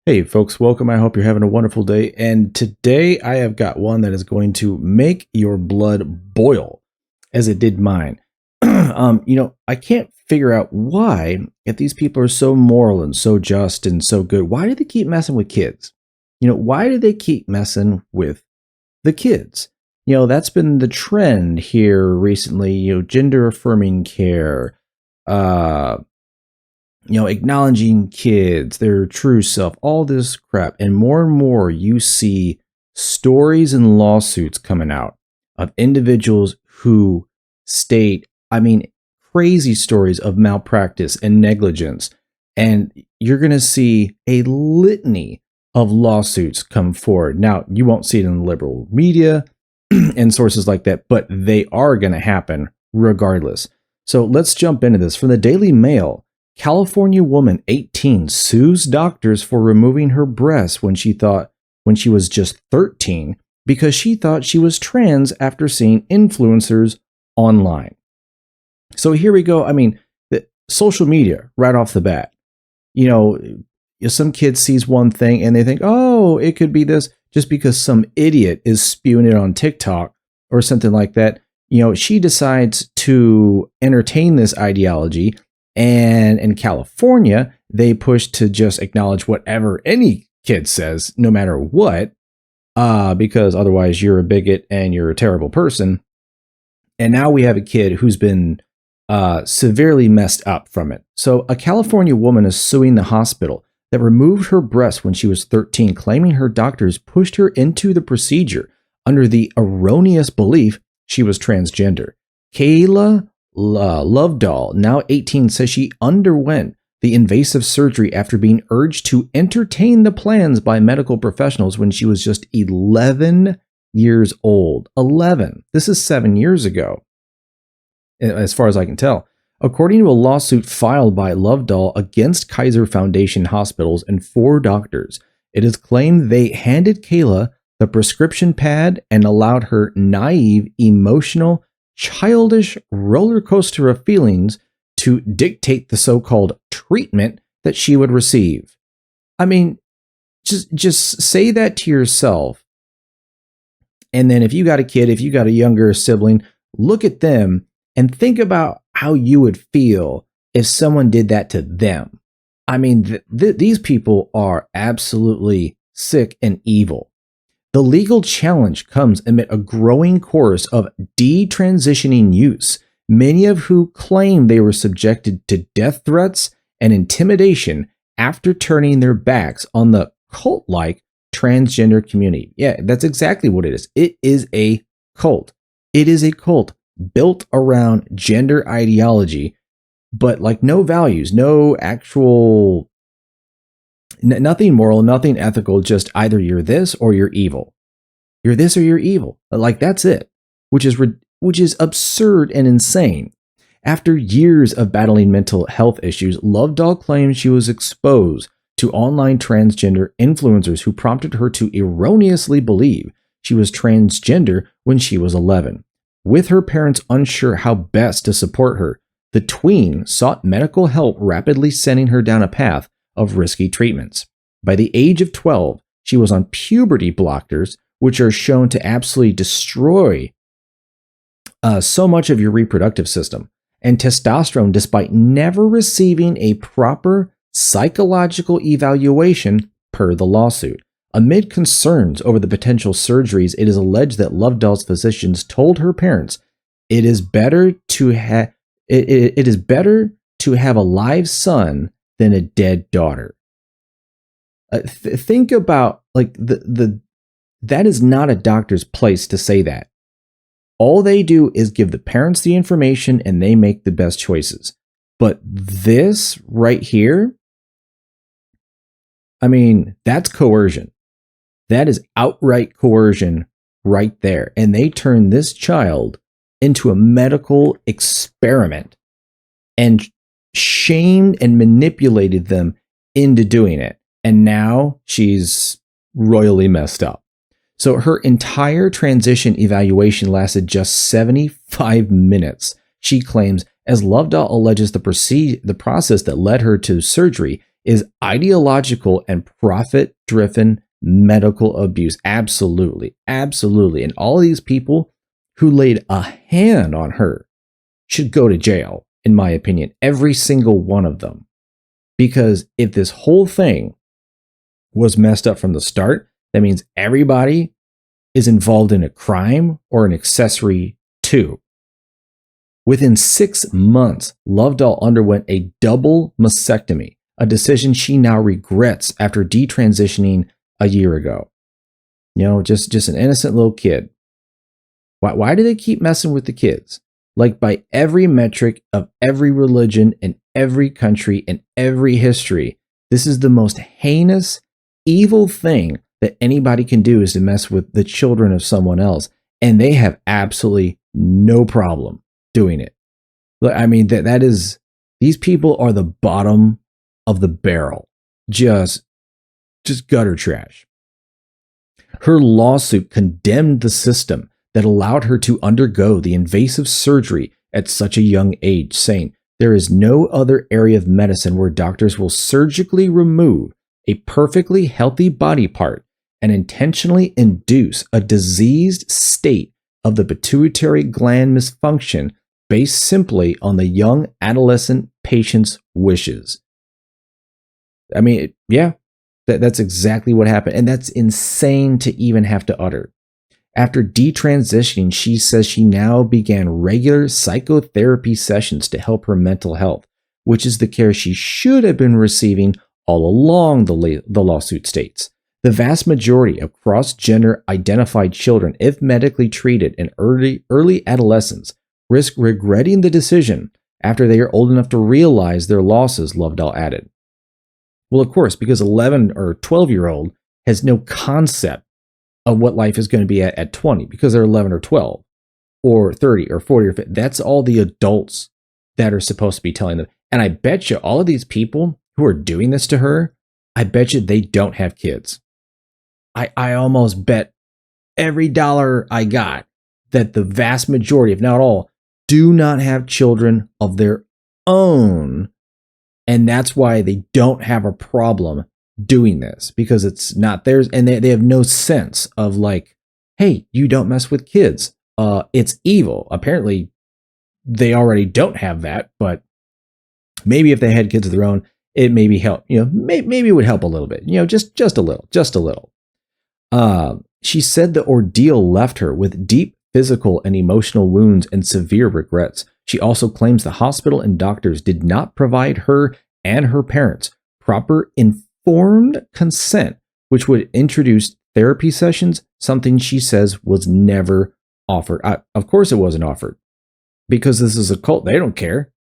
Hey folks, welcome. I hope you're having a wonderful day. And today I have got one that is going to make your blood boil as it did mine. I can't figure out why, if these people are so moral and so just and so good, why do they keep messing with kids? Why do they keep messing with the kids? That's been the trend here recently, gender affirming care, acknowledging kids, their true self, all this crap. And more you see stories and lawsuits coming out of individuals who state, crazy stories of malpractice and negligence. And you're going to see a litany of lawsuits come forward. Now, you won't see it in the liberal media and sources like that, but they are going to happen regardless. So let's jump into this. From the Daily Mail, California woman 18 sues doctors for removing her breasts when she was just 13 because she thought she was trans after seeing influencers online. So here we go. The social media right off the bat. Some kid sees one thing and they think, oh, it could be this, just because some idiot is spewing it on TikTok or something like that. She decides to entertain this ideology. And in California, they push to just acknowledge whatever any kid says, no matter what, because otherwise you're a bigot and you're a terrible person. And now we have a kid who's been severely messed up from it. So a California woman is suing the hospital that removed her breast when she was 13, claiming her doctors pushed her into the procedure under the erroneous belief she was transgender. Kayla Lovedoll, now 18, says she underwent the invasive surgery after being urged to entertain the plans by medical professionals when she was just 11 years old. 11. This is 7 years ago, as far as I can tell. According to a lawsuit filed by Lovedoll against Kaiser Foundation hospitals and 4 doctors, it is claimed they handed Kayla the prescription pad and allowed her naive, emotional, childish roller coaster of feelings to dictate the so-called treatment that she would receive. Just say that to yourself. And then if you got a kid, if you got a younger sibling, look at them and think about how you would feel if someone did that to them. These people are absolutely sick and evil. The legal challenge comes amid a growing chorus of DeTransitioning youths, many of who claim they were subjected to death threats and intimidation after turning their backs on the cult-like transgender community. Yeah, that's exactly what it is. It is a cult. It is a cult built around gender ideology, but like no values, no actual... nothing moral, nothing ethical, just either you're this or you're evil. You're this or you're evil. Like, that's it, which is absurd and insane. After years of battling mental health issues, Lovedoll claims she was exposed to online transgender influencers who prompted her to erroneously believe she was transgender when she was 11. With her parents unsure how best to support her, the tween sought medical help, rapidly sending her down a path of risky treatments. By the age of 12, she was on puberty blockers, which are shown to absolutely destroy so much of your reproductive system, and testosterone, despite never receiving a proper psychological evaluation per the lawsuit. Amid concerns over the potential surgeries, it is alleged that Lovedoll's physicians told her parents it is better to have a live son than a dead daughter. Think about that is not a doctor's place to say that. All they do is give the parents the information and they make the best choices. But this right here, that's coercion. That is outright coercion right there. And they turn this child into a medical experiment and shamed and manipulated them into doing it. And now she's royally messed up. So her entire transition evaluation lasted just 75 minutes, she claims, as Lovedoll alleges the process that led her to surgery is ideological and profit-driven medical abuse. Absolutely. Absolutely. And all these people who laid a hand on her should go to jail, in my opinion. Every single one of them. Because if this whole thing was messed up from the start, that means everybody is involved in a crime or an accessory to. Within 6 months, Lovedoll underwent a double mastectomy, a decision she now regrets after detransitioning a year ago. You know, just an innocent little kid. Why do they keep messing with the kids? Like, by every metric of every religion in every country in every history, this is the most heinous, evil thing that anybody can do, is to mess with the children of someone else. And they have absolutely no problem doing it. I mean, that is, these people are the bottom of the barrel. Just gutter trash. Her lawsuit condemned the system that allowed her to undergo the invasive surgery at such a young age, saying, "There is no other area of medicine where doctors will surgically remove a perfectly healthy body part and intentionally induce a diseased state of the pituitary gland misfunction based simply on the young adolescent patient's wishes." I mean, yeah, that's exactly what happened. And that's insane to even have to utter. After detransitioning, she says she now began regular psychotherapy sessions to help her mental health, which is the care she should have been receiving all along, the lawsuit states. The vast majority of cross-gender identified children, if medically treated in early adolescence, risk regretting the decision after they are old enough to realize their losses, Lovedoll added. Well, of course, because 11 or 12-year-old has no concept of what life is going to be at 20, because they're 11 or 12 or 30 or 40 or 50. That's all the adults that are supposed to be telling them. And I bet you all of these people who are doing this to her, I bet you they don't have kids. I almost bet every dollar I got that the vast majority, if not all, do not have children of their own. And that's why they don't have a problem doing this, because it's not theirs. And they have no sense of like, hey, you don't mess with kids. It's evil. Apparently, they already don't have that. But maybe if they had kids of their own, it maybe help. You know, maybe it would help a little bit. You know, just a little. She said the ordeal left her with deep physical and emotional wounds and severe regrets. She also claims the hospital and doctors did not provide her and her parents proper informed consent, which would introduce therapy sessions, something she says was never offered. Of course it wasn't offered, because this is a cult. They don't care.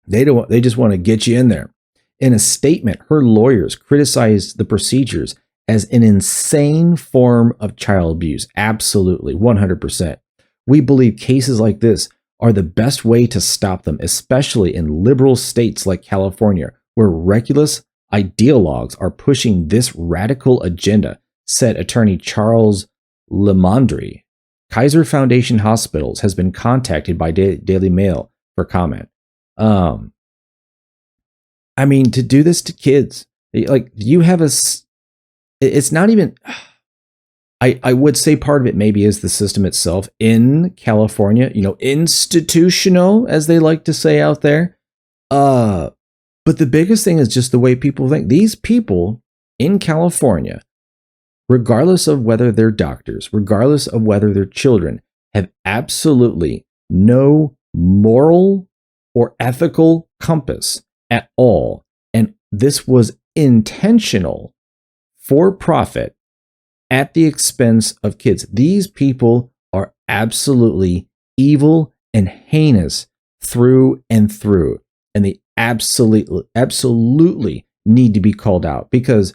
They just want to get you in there. In a statement, her lawyers criticized the procedures as an insane form of child abuse. Absolutely, 100%. We believe cases like this are the best way to stop them, especially in liberal states like California, where reckless ideologues are pushing this radical agenda, said attorney Charles Lemondre. Kaiser Foundation Hospitals has been contacted by Daily Mail for comment. I mean, to do this to kids, like, you have it's not even, I would say part of it maybe is the system itself in California, you know, institutional, as they like to say out there. But the biggest thing is just the way people think. These people in California, regardless of whether they're doctors, regardless of whether they're children, have absolutely no moral or ethical compass at all. And this was intentional, for profit, at the expense of kids. These people are absolutely evil and heinous through and through. And they absolutely need to be called out, because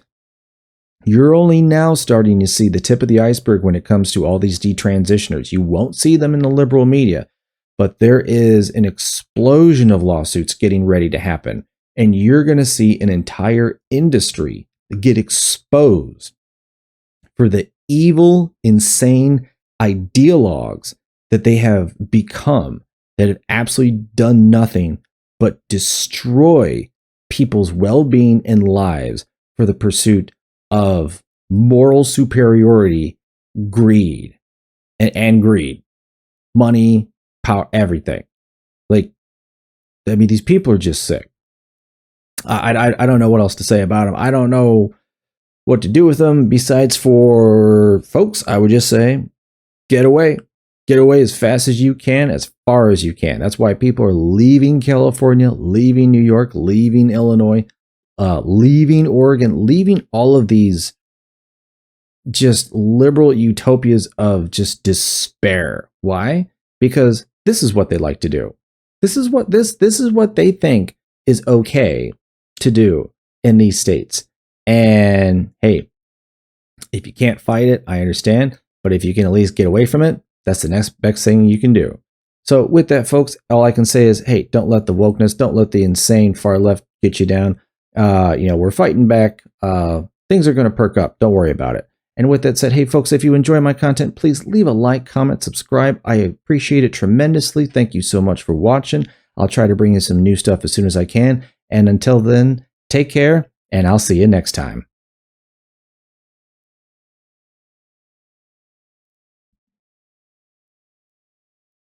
you're only now starting to see the tip of the iceberg when it comes to all these detransitioners. You won't see them in the liberal media, but there is an explosion of lawsuits getting ready to happen. And you're going to see an entire industry get exposed for the evil, insane ideologues that they have become, that have absolutely done nothing but destroy people's well-being and lives for the pursuit of moral superiority, greed, and greed, money, power, everything. Like, I mean, these people are just sick. I don't know what else to say about them. I don't know what to do with them besides for folks. I would just say, get away as fast as you can, as far as you can. That's why people are leaving California, leaving New York, leaving Illinois, leaving Oregon, leaving all of these just liberal utopias of just despair. Why? Because this is what they like to do. This is what they think is okay to do in these states. And hey, if you can't fight it, I understand. But if you can at least get away from it, that's the next best thing you can do. So with that, folks, all I can say is, hey, don't let the wokeness, don't let the insane far left get you down. We're fighting back. Things are going to perk up. Don't worry about it. And with that said, hey, folks, if you enjoy my content, please leave a like, comment, subscribe. I appreciate it tremendously. Thank you so much for watching. I'll try to bring you some new stuff as soon as I can. And until then, take care, and I'll see you next time.